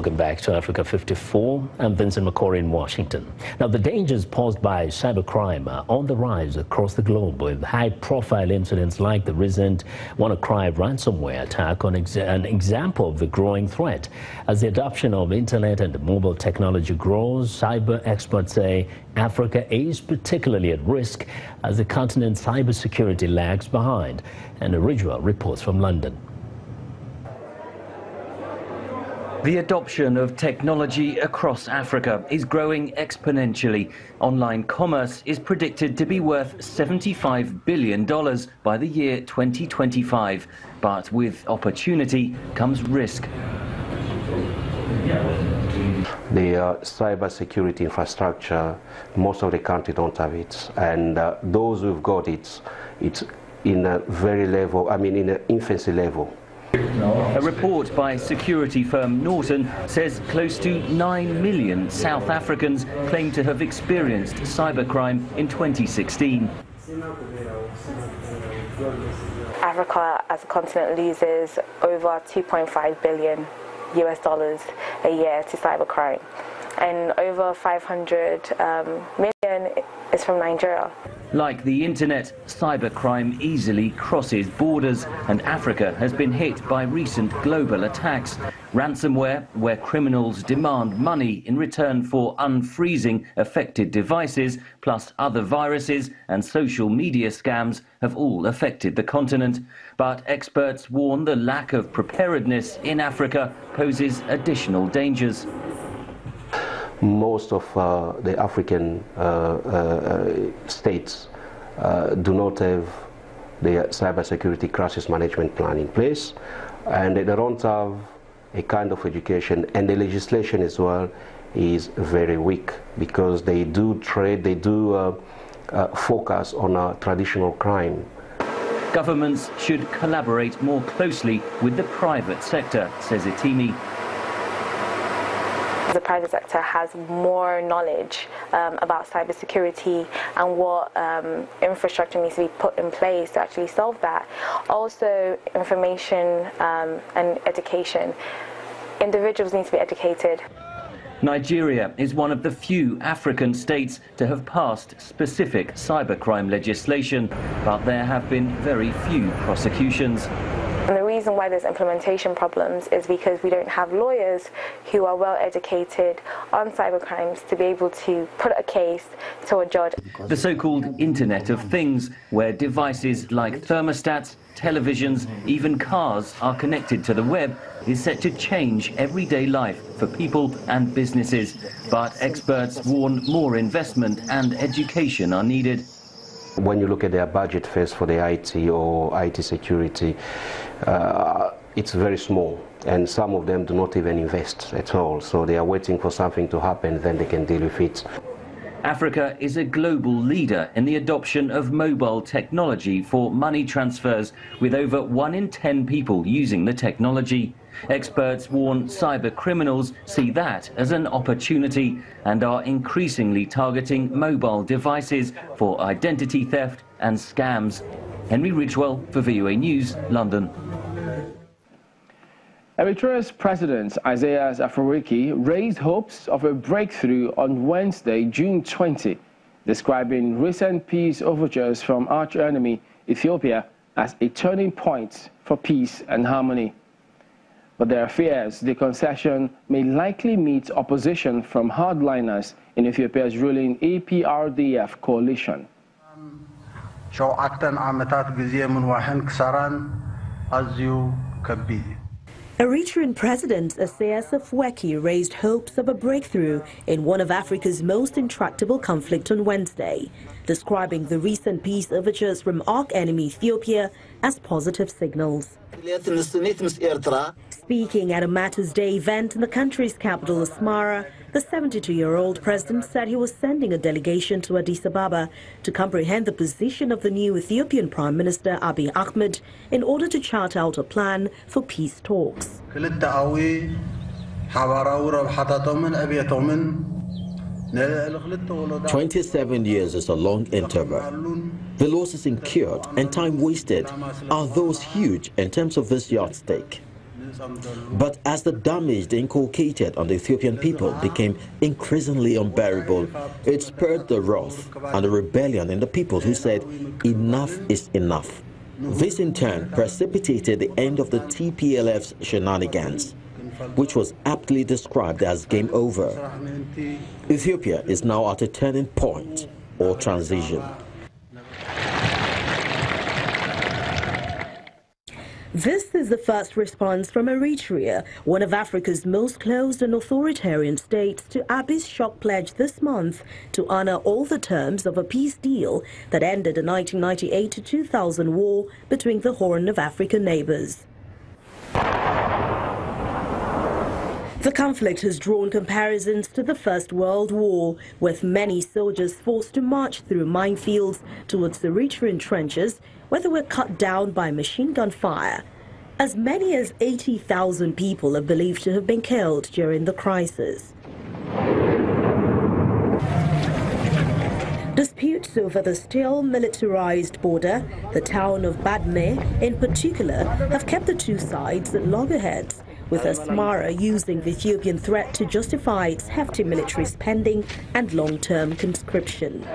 Welcome back to Africa 54. I'm Vincent McCory in Washington. Now, the dangers posed by cybercrime are on the rise across the globe, with high-profile incidents like the recent WannaCry ransomware attack an example of the growing threat. As the adoption of internet and mobile technology grows, cyber experts say Africa is particularly at risk as the continent's cybersecurity lags behind. And Eritrea reports from London. The adoption of technology across Africa is growing exponentially. Online commerce is predicted to be worth $75 billion by the year 2025. But with opportunity comes risk. The cybersecurity infrastructure, most of the countries don't have it. And those who've got it, it's in a very level, in an infancy level. A report by security firm Norton says close to 9 million South Africans claim to have experienced cybercrime in 2016. Africa as a continent loses over $2.5 billion a year to cybercrime, and over 500 million is from Nigeria. Like the internet, cybercrime easily crosses borders, and Africa has been hit by recent global attacks. Ransomware, where criminals demand money in return for unfreezing affected devices, plus other viruses and social media scams, have all affected the continent. But experts warn the lack of preparedness in Africa poses additional dangers. Most of the African states do not have the cybersecurity crisis management plan in place, and they don't have a kind of education, and the legislation as well is very weak because they do focus on traditional crime. Governments should collaborate more closely with the private sector, says Itimi. The private sector has more knowledge about cybersecurity and what infrastructure needs to be put in place to actually solve that. Also, information and education. Individuals need to be educated. Nigeria is one of the few African states to have passed specific cybercrime legislation, but there have been very few prosecutions. And the reason why there's implementation problems is because we don't have lawyers who are well educated on cybercrimes to be able to put a case to a judge. The so-called Internet of Things, where devices like thermostats, televisions, even cars are connected to the web, is set to change everyday life for people and businesses. But experts warn more investment and education are needed. When you look at their budget phase for the IT or IT security, it's very small, and some of them do not even invest at all. So they are waiting for something to happen, then they can deal with it. Africa is a global leader in the adoption of mobile technology for money transfers, with over 1 in 10 people using the technology. Experts warn cyber criminals see that as an opportunity and are increasingly targeting mobile devices for identity theft and scams. Henry Ridgewell for VOA News, London. Eritrea's President Isaias Afwerki raised hopes of a breakthrough on Wednesday, June 20, describing recent peace overtures from arch-enemy Ethiopia as a turning point for peace and harmony. But there are fears the concession may likely meet opposition from hardliners in Ethiopia's ruling EPRDF coalition. Eritrean President Isaias Afwerki raised hopes of a breakthrough in one of Africa's most intractable conflicts on Wednesday, describing the recent peace overtures from arch-enemy Ethiopia as positive signals. Speaking at a Matters Day event in the country's capital, Asmara, the 72-year-old president said he was sending a delegation to Addis Ababa to comprehend the position of the new Ethiopian Prime Minister Abiy Ahmed in order to chart out a plan for peace talks. 27 years is a long interval. The losses incurred and time wasted are those huge in terms of this yardstick. But as the damage they inculcated on the Ethiopian people became increasingly unbearable, it spurred the wrath and the rebellion in the people who said, enough is enough. This in turn precipitated the end of the TPLF's shenanigans, which was aptly described as game over. Ethiopia is now at a turning point or transition. This is the first response from Eritrea, one of Africa's most closed and authoritarian states, to Abiy's shock pledge this month to honor all the terms of a peace deal that ended the 1998 to 2000 war between the Horn of Africa neighbors. The conflict has drawn comparisons to the First World War, with many soldiers forced to march through minefields towards the Eritrean trenches, where they were cut down by machine gun fire. As many as 80,000 people are believed to have been killed during the crisis. Disputes over the still militarized border, the town of Badme in particular, have kept the two sides at loggerheads, with Asmara using the Ethiopian threat to justify its hefty military spending and long-term conscription.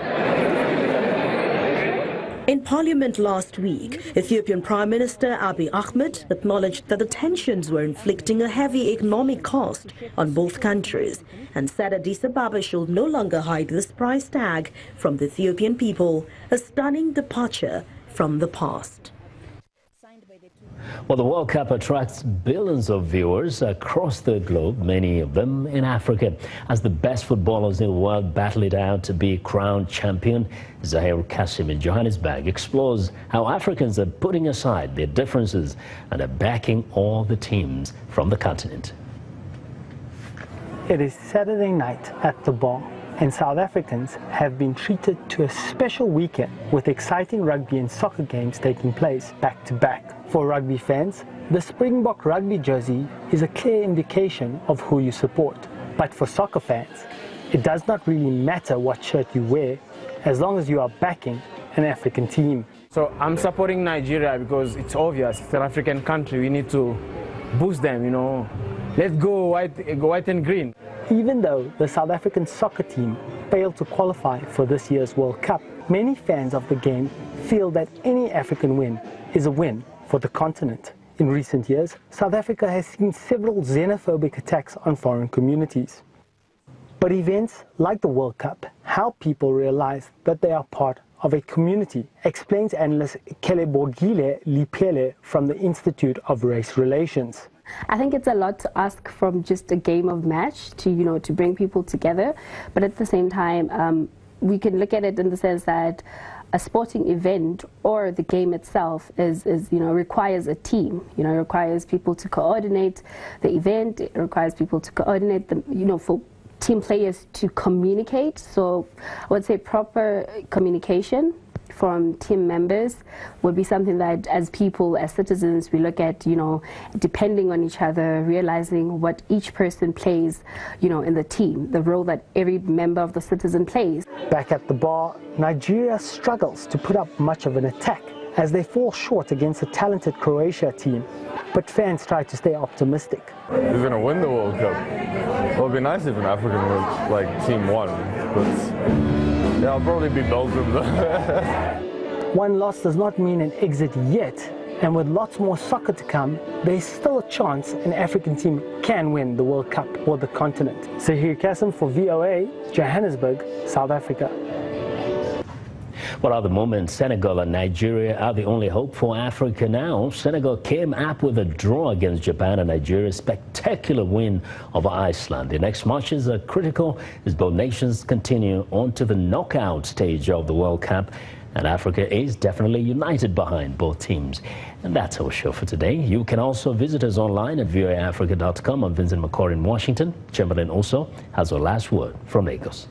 In Parliament last week, Ethiopian Prime Minister Abiy Ahmed acknowledged that the tensions were inflicting a heavy economic cost on both countries and said Addis Ababa should no longer hide this price tag from the Ethiopian people, a stunning departure from the past. Well, the World Cup attracts billions of viewers across the globe, many of them in Africa. As the best footballers in the world battle it out to be crowned champion, Zahir Kassim in Johannesburg explores how Africans are putting aside their differences and are backing all the teams from the continent. It is Saturday night at the bar, and South Africans have been treated to a special weekend with exciting rugby and soccer games taking place back to back. For rugby fans, the Springbok rugby jersey is a clear indication of who you support. But for soccer fans, it does not really matter what shirt you wear as long as you are backing an African team. So I'm supporting Nigeria because it's obvious, it's an African country, we need to boost them, you know. Let's go white and green. Even though the South African soccer team failed to qualify for this year's World Cup, many fans of the game feel that any African win is a win for the continent. In recent years, South Africa has seen several xenophobic attacks on foreign communities. But events like the World Cup help people realize that they are part of a community, explains analyst Kelebogile Lipele from the Institute of Race Relations. I think it's a lot to ask from just a game of match to, to bring people together. But at the same time, we can look at it in the sense that a sporting event or the game itself requires a team. It requires people to coordinate the event. It requires people to coordinate for team players to communicate. So I would say proper communication from team members would be something that as people, as citizens, we look at, depending on each other, realizing what each person plays, in the team, the role that every member of the citizen plays. Back at the bar, Nigeria struggles to put up much of an attack as they fall short against a talented Croatia team. But fans try to stay optimistic. We're going to win the World Cup. Well, it'd be nice if an African team won, but yeah, I'll probably be Belgium though. One loss does not mean an exit yet, and with lots more soccer to come, there's still a chance an African team can win the World Cup or the continent. Zahir Kassim for VOA, Johannesburg, South Africa. Well, at the moment, Senegal and Nigeria are the only hope for Africa now. Senegal came up with a draw against Japan, and Nigeria's spectacular win over Iceland. The next matches are critical as both nations continue on to the knockout stage of the World Cup, and Africa is definitely united behind both teams. And that's our show for today. You can also visit us online at voaafrica.com. I'm Vincent McCoy in Washington. Chamberlain also has our last word from Lagos.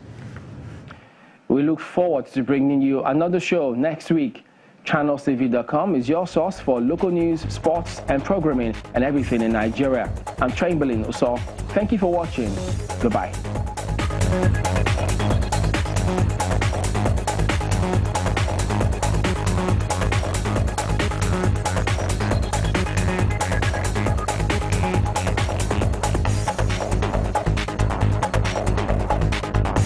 We look forward to bringing you another show next week. ChannelsTV.com is your source for local news, sports, and programming, and everything in Nigeria. I'm Chamberlain Oso. Thank you for watching. Goodbye.